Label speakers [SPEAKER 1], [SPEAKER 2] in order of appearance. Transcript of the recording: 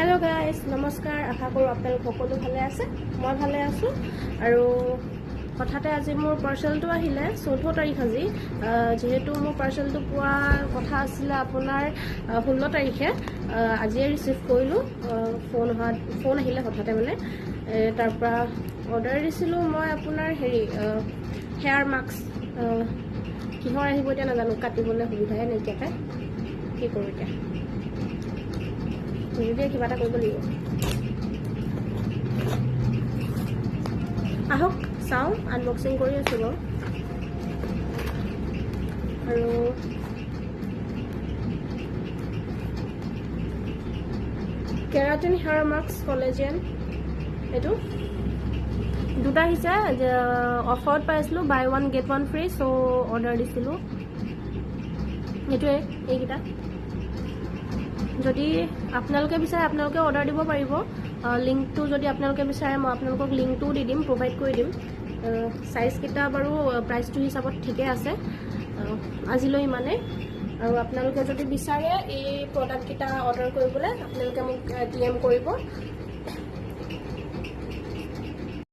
[SPEAKER 1] hello guys नमस्कार आशा करूँ आपलोक सकलो भाले आछे मैं भाले आछो आरो हठाते আজি मोर पार्सेलটো আহিলে 14 तारिख আজি जेहेतु मोर पार्सेलটো পোৱাৰ কথা আছিল আপোনাৰ 16 तारिखे আজি ৰিসিভ কৰিলো ফোন আহিলে হঠাতে মানে তাৰ পৰা অৰ্ডাৰ দিছিলো মই আপোনাৰ হেৰি হেয়াৰ মাস্ক কিহৰ আহিব এতিয়া নাজানো কাটিবলৈ সুবিধাই নাইকিয়াকে কি কৰো এতিয়া নিজে কিবা এটা কৰিব লাগিব আহক চাও আনবক্সিং কৰি আছো বাৰু আৰু কেৰাটিন হেয়াৰ মাস্ক কলেজেন এটো দুটা হিচা অফাৰত পাইছিলো buy one get one free so order দিছিলো এটোৱে এইকিটা যদি আপোনালোকে বিচাৰে আপোনালোকে অৰ্ডাৰ দিব পাৰিব লিংকটো যদি আপোনালোকে বিচাৰে মই আপোনালোকক লিংকটো দি দিম প্ৰভাইড কৰি দিম সাইজ কিটা বাৰু প্ৰাইসটো হিচাপত ঠিকে আছে আজিলৈ মানে আৰু আপোনালোকে যদি বিচাৰে এই প্ৰডাক্ট কিটা অৰ্ডাৰ কৰিবলৈ আপোনালোকে মোক ডিএম কৰিব